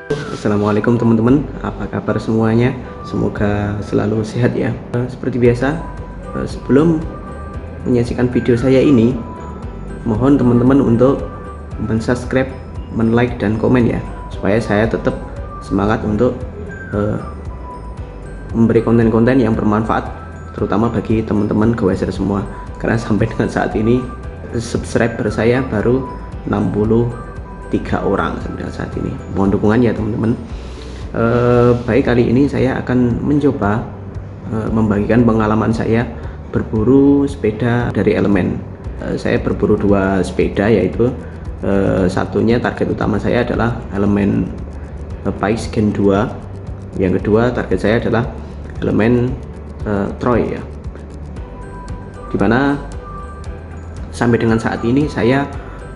Assalamualaikum teman-teman, apa kabar semuanya? Semoga selalu sehat ya. Seperti biasa, sebelum menyaksikan video saya ini, mohon teman-teman untuk mensubscribe, like dan komen ya, supaya saya tetap semangat untuk memberi konten-konten yang bermanfaat, terutama bagi teman-teman Goeser semua. Karena sampai dengan saat ini subscriber saya baru 63 orang sampai dengan saat ini. Mohon dukungan ya teman-teman. Baik, kali ini saya akan mencoba membagikan pengalaman saya berburu sepeda dari Elemen. Saya berburu dua sepeda, yaitu satunya target utama saya adalah Elemen Pikes Gen 2, yang kedua target saya adalah Elemen Troy ya, dimana sampai dengan saat ini saya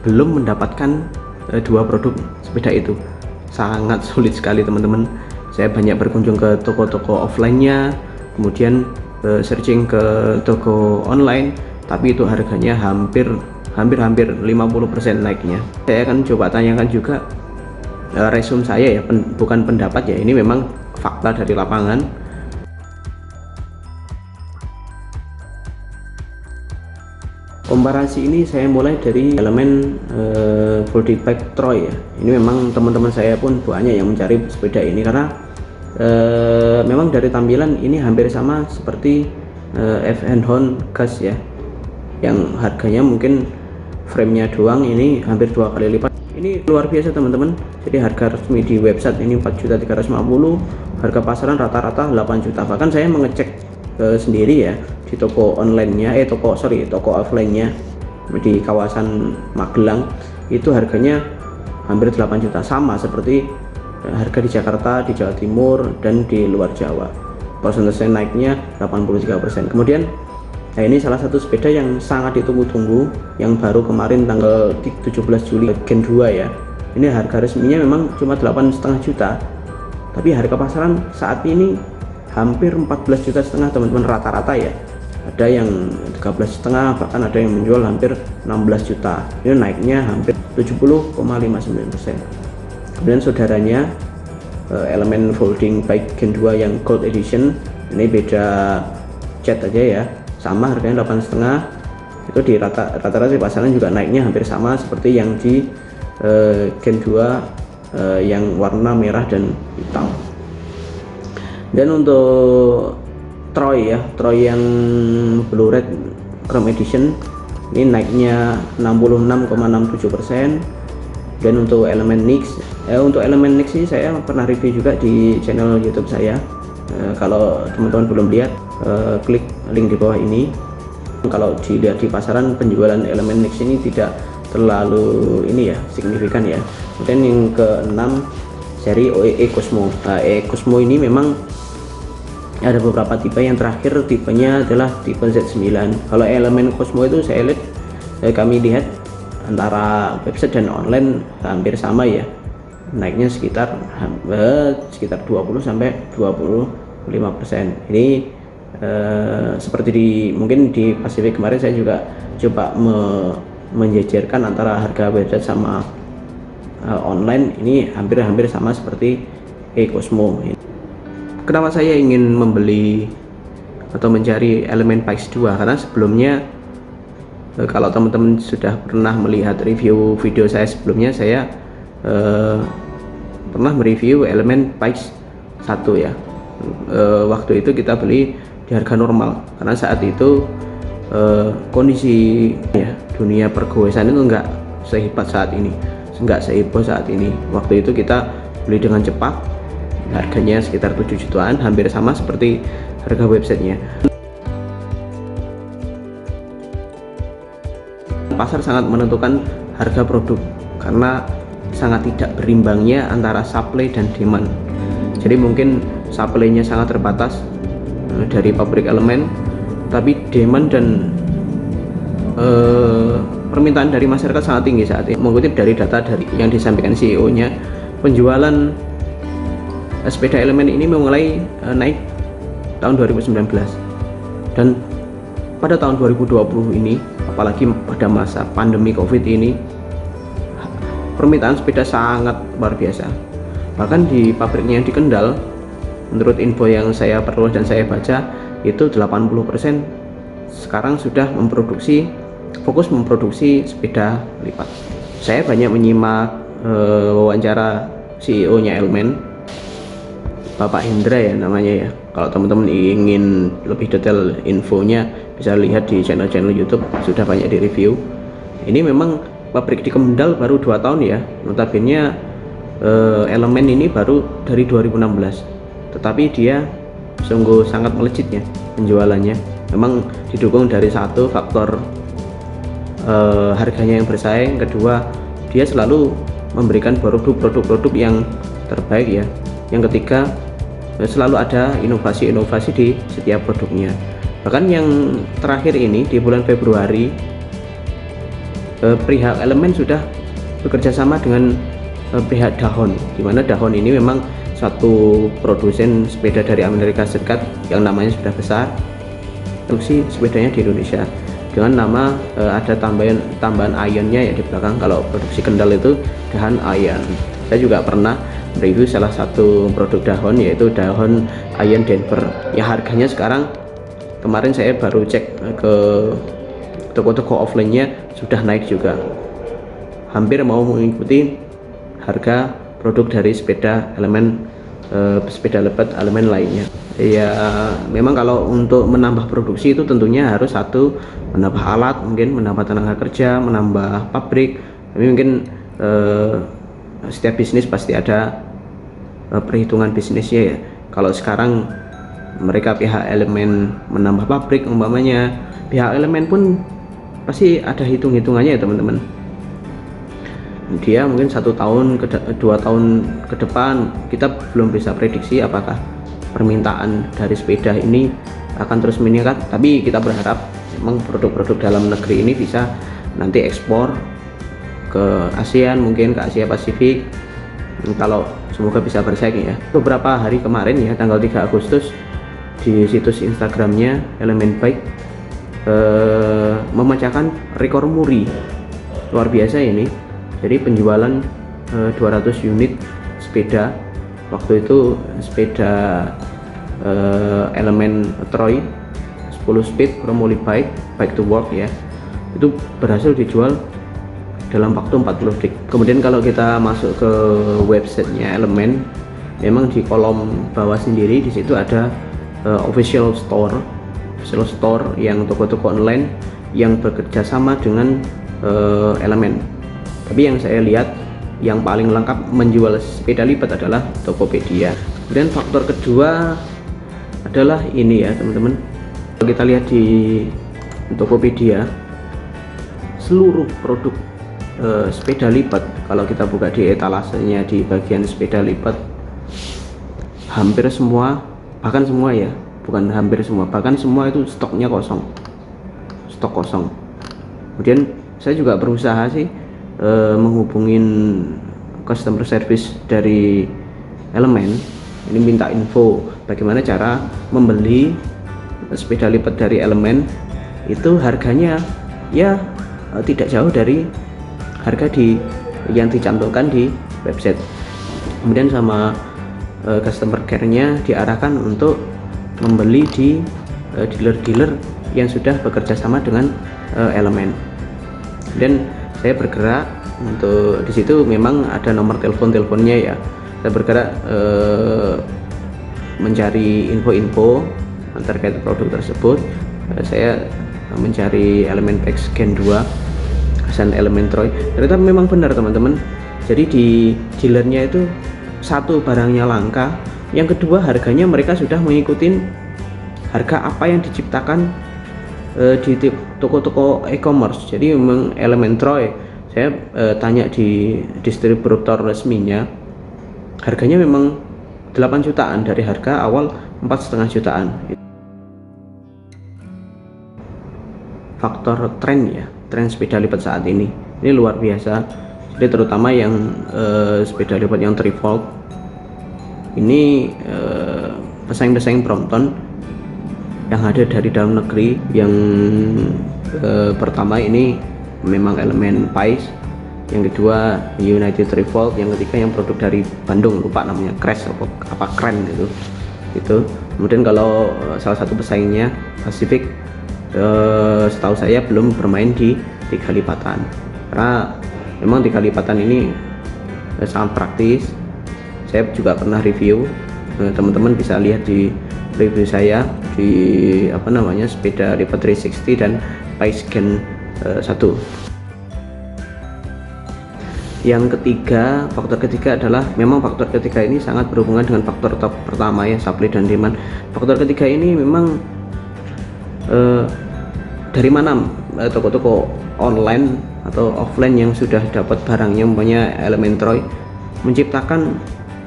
belum mendapatkan dua produk sepeda itu. Sangat sulit sekali teman-teman. Saya banyak berkunjung ke toko-toko offline-nya, kemudian searching ke toko online, tapi itu harganya hampir 50% naiknya. Saya akan coba tanyakan juga resume saya ya, bukan pendapat ya, ini memang fakta dari lapangan. Komparasi ini saya mulai dari Elemen Folding Bike Troy ya. Ini memang teman-teman saya pun banyak yang mencari sepeda ini karena memang dari tampilan ini hampir sama seperti FN Hon Gas ya, yang harganya mungkin framenya doang ini hampir 2 kali lipat. Ini luar biasa teman-teman. Jadi harga resmi di website ini 4.350.000, harga pasaran rata-rata 8 juta. Bahkan saya mengecek sendiri ya di toko online-nya, toko offline-nya di kawasan Magelang, itu harganya hampir 8 juta, sama seperti harga di Jakarta, di Jawa Timur dan di luar Jawa. Persentase naiknya 83%. Kemudian ini salah satu sepeda yang sangat ditunggu-tunggu, yang baru kemarin tanggal 17 Juli, Gen 2 ya. Ini harga resminya memang cuma 8,5 juta, tapi harga pasaran saat ini hampir 14,5 juta teman-teman, rata-rata ya. Ada yang 13,5, bahkan ada yang menjual hampir 16 juta. Ini naiknya hampir 70,59%. Kemudian saudaranya Elemen Folding Bike Gen 2 yang Gold Edition, ini beda cat aja ya, sama harganya 8,5. Itu di rata-rata di pasaran juga naiknya hampir sama seperti yang di Gen 2 yang warna merah dan hitam. Dan untuk Troy ya, Troy yang Blue Red Chrome Edition, ini naiknya 66,67%. Dan untuk Elemen Nix, ini saya pernah review juga di channel YouTube saya. Kalau teman-teman belum lihat, klik link di bawah ini. Kalau dilihat di pasaran, penjualan Elemen Nix ini tidak terlalu ini ya, signifikan ya. Kemudian yang ke-6 seri OEE Cosmo. Cosmo ini memang ada beberapa tipe, yang terakhir tipenya adalah tipe Z9. Kalau Elemen Cosmo itu saya lihat, kami lihat antara website dan online hampir sama ya, naiknya sekitar 20 sampai 25%. Ini seperti mungkin di Pacific kemarin saya juga coba menjejerkan antara harga website sama online, ini hampir sama seperti Cosmo. Kenapa saya ingin membeli atau mencari Elemen Pikes 2? Karena sebelumnya, kalau teman-teman sudah pernah melihat review video saya sebelumnya, saya pernah mereview Elemen Pikes 1 ya. Waktu itu kita beli di harga normal, karena saat itu kondisi ya, dunia pergoesan itu enggak sehebat saat ini, enggak seheboh saat ini. Waktu itu kita beli dengan cepat, harganya sekitar 7 jutaan, hampir sama seperti harga websitenya. Pasar sangat menentukan harga produk karena sangat tidak berimbangnya antara supply dan demand. Jadi mungkin supply-nya sangat terbatas dari pabrik Elemen, tapi demand dan permintaan dari masyarakat sangat tinggi saat ini. Mengutip dari data yang disampaikan CEO-nya, penjualan sepeda Elemen ini mulai naik tahun 2019, dan pada tahun 2020 ini, apalagi pada masa pandemi COVID ini, permintaan sepeda sangat luar biasa. Bahkan di pabriknya di Kendal, menurut info yang saya peroleh dan saya baca, itu 80% sekarang sudah fokus memproduksi sepeda lipat. Saya banyak menyimak wawancara CEO-nya Elemen, Bapak Hendra ya namanya ya. Kalau teman-teman ingin lebih detail infonya bisa lihat di channel-channel YouTube, sudah banyak di review. Ini memang pabrik di Kendal baru 2 tahun ya, notabene Elemen ini baru dari 2016, tetapi dia sungguh sangat melejit ya penjualannya. Memang didukung dari satu faktor harganya yang bersaing, kedua dia selalu memberikan produk-produk yang terbaik ya, yang ketiga selalu ada inovasi-inovasi di setiap produknya. Bahkan yang terakhir ini di bulan Februari, pihak Elemen sudah bekerja sama dengan pihak Dahon, di mana Dahon ini memang satu produsen sepeda dari Amerika Serikat yang namanya sudah besar, produksi sepedanya di Indonesia dengan nama ada tambahan Ionnya ya di belakang. Kalau produksi Kendal itu Dahan Ion. Saya juga pernah review salah satu produk Dahon, yaitu Dahon Ion Denver, yang harganya sekarang, kemarin saya baru cek ke toko-toko offline-nya, sudah naik juga, hampir mau mengikuti harga produk dari sepeda Elemen, sepeda lipat Elemen lainnya. Ya memang kalau untuk menambah produksi itu tentunya harus satu, menambah alat, mungkin menambah tenaga kerja, menambah pabrik. Tapi mungkin setiap bisnis pasti ada perhitungan bisnisnya ya. Kalau sekarang mereka pihak Elemen menambah pabrik umpamanya, pihak Elemen pun pasti ada hitung-hitungannya ya teman-teman. Dia mungkin 1 tahun 2 tahun ke depan kita belum bisa prediksi apakah permintaan dari sepeda ini akan terus meningkat, tapi kita berharap memang produk-produk dalam negeri ini bisa nanti ekspor ke ASEAN, mungkin ke Asia Pasifik, kalau semoga bisa bersaing ya. Beberapa hari kemarin ya, tanggal 3 Agustus, di situs Instagramnya Elemen Bike memecahkan rekor muri, luar biasa ini. Jadi penjualan 200 unit sepeda, waktu itu sepeda Elemen Troy 10 speed Chromoly bike to work ya, itu berhasil dijual dalam waktu 40 detik. Kemudian kalau kita masuk ke websitenya Elemen, memang di kolom bawah sendiri di situ ada official store yang toko-toko online yang bekerja sama dengan Elemen. Tapi yang saya lihat yang paling lengkap menjual sepeda lipat adalah Tokopedia. Kemudian faktor kedua adalah ini ya teman-teman, kalau kita lihat di Tokopedia, seluruh produk sepeda lipat, kalau kita buka di etalasenya di bagian sepeda lipat, hampir semua, bahkan semua ya, bukan hampir semua, bahkan semua itu stoknya kosong, stok kosong. Kemudian saya juga berusaha sih menghubungin customer service dari Elemen, ini minta info bagaimana cara membeli sepeda lipat dari Elemen, itu harganya ya tidak jauh dari harga yang dicantumkan di website. Kemudian sama customer care-nya diarahkan untuk membeli di dealer-dealer yang sudah bekerja sama dengan Elemen. Dan saya bergerak untuk di situ, memang ada nomor teleponnya ya. Saya bergerak mencari info-info terkait produk tersebut. Saya mencari Elemen X Gen 2 dan Elemen Troy. Ternyata memang benar teman-teman. Jadi di dealernya itu, satu, barangnya langka, yang kedua harganya mereka sudah mengikuti harga apa yang diciptakan di toko-toko e-commerce. Jadi memang Elemen Troy, saya tanya di distributor resminya, harganya memang 8 jutaan dari harga awal 4,5 jutaan. Faktor tren ya, tren sepeda lipat saat ini luar biasa. Jadi terutama yang sepeda lipat yang trifold ini, pesaing-pesaing Brompton yang ada dari dalam negeri, yang pertama ini memang Elemen Pais, yang kedua United Revolt, yang ketiga yang produk dari Bandung, lupa namanya, Crash apa keren gitu. Kemudian kalau salah satu pesaingnya Pacific, setahu saya belum bermain di 3 lipatan, karena memang 3 lipatan ini sangat praktis. Saya juga pernah review, teman-teman bisa lihat di review saya di sepeda lipat 360 dan Pace Gen 1. Yang ketiga, faktor ketiga adalah, memang faktor ketiga ini sangat berhubungan dengan faktor top pertama ya, supply dan demand. Faktor ketiga ini memang dari mana toko-toko online atau offline yang sudah dapat barangnya, umpamanya Elementroy, menciptakan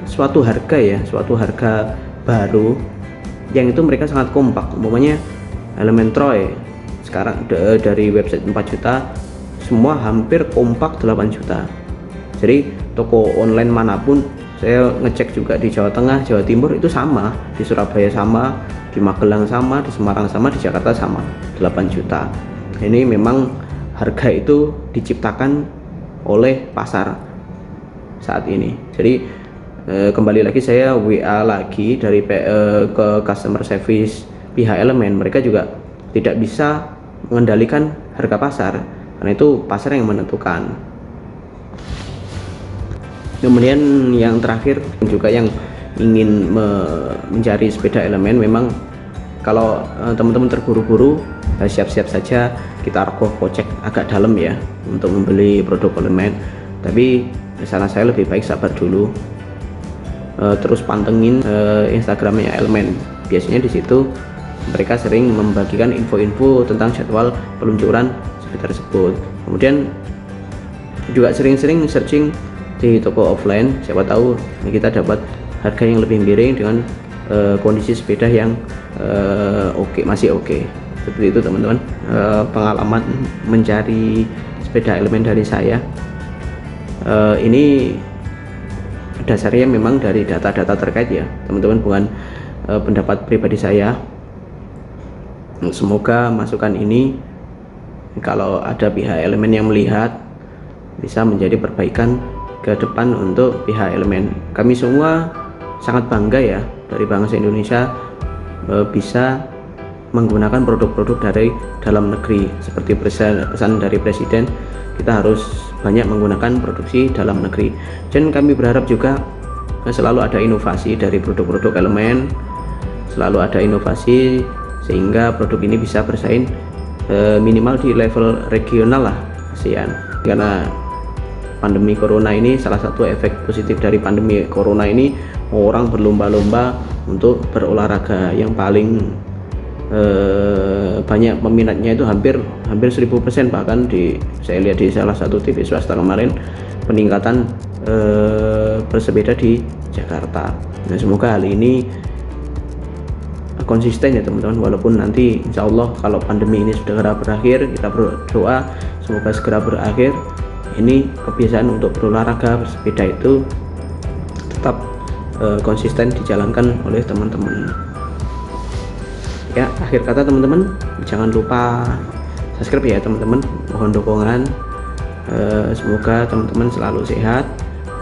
suatu harga baru yang itu mereka sangat kompak. Umpamanya Elementroy sekarang dari website 4 juta, semua hampir kompak 8 juta. Jadi toko online manapun, saya ngecek juga di Jawa Tengah, Jawa Timur itu sama, di Surabaya sama, di Magelang sama, di Semarang sama, di Jakarta sama, 8 juta. Ini memang harga itu diciptakan oleh pasar saat ini. Jadi kembali lagi saya WA lagi dari ke customer service pihak Elemen, mereka juga tidak bisa mengendalikan harga pasar, karena itu pasar yang menentukan. Kemudian yang terakhir juga, yang ingin mencari sepeda Elemen, memang kalau teman-teman terburu-buru, siap-siap saja kita rogoh kocek agak dalam ya untuk membeli produk Elemen. Tapi saran saya lebih baik sabar dulu, terus pantengin Instagramnya Elemen. Biasanya di situ mereka sering membagikan info-info tentang jadwal peluncuran sepeda tersebut. Kemudian juga sering-sering searching di toko offline, siapa tahu kita dapat harga yang lebih miring dengan kondisi sepeda yang masih oke. Seperti itu teman-teman, pengalaman mencari sepeda Elemen dari saya. Ini dasarnya memang dari data-data terkait ya teman-teman, bukan pendapat pribadi saya. Semoga masukan ini, kalau ada pihak Elemen yang melihat, bisa menjadi perbaikan ke depan untuk pihak Elemen. Kami semua sangat bangga ya dari bangsa Indonesia bisa menggunakan produk-produk dari dalam negeri. Seperti pesan dari Presiden, kita harus banyak menggunakan produksi dalam negeri. Dan kami berharap juga selalu ada inovasi dari produk-produk Elemen, selalu ada inovasi sehingga produk ini bisa bersaing minimal di level regional lah, ASEAN. Karena pandemi corona ini, salah satu efek positif dari pandemi corona ini, orang berlomba-lomba untuk berolahraga. Yang paling banyak peminatnya itu hampir 1000%, bahkan saya lihat di salah satu TV swasta kemarin, peningkatan bersepeda di Jakarta. Nah, semoga hal ini konsisten ya teman-teman, walaupun nanti insya Allah kalau pandemi ini sudah segera berakhir, kita berdoa semoga segera berakhir. Ini kebiasaan untuk berolahraga, bersepeda itu tetap konsisten dijalankan oleh teman-teman. Ya, akhir kata teman-teman, jangan lupa subscribe ya teman-teman, mohon dukungan. Semoga teman-teman selalu sehat,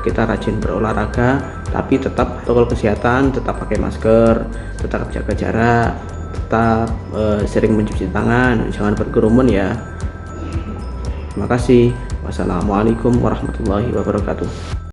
kita rajin berolahraga, tapi tetap protokol kesehatan, tetap pakai masker, tetap jaga jarak, tetap sering mencuci tangan, jangan berkerumun ya. Terima kasih. Wassalamualaikum warahmatullahi wabarakatuh.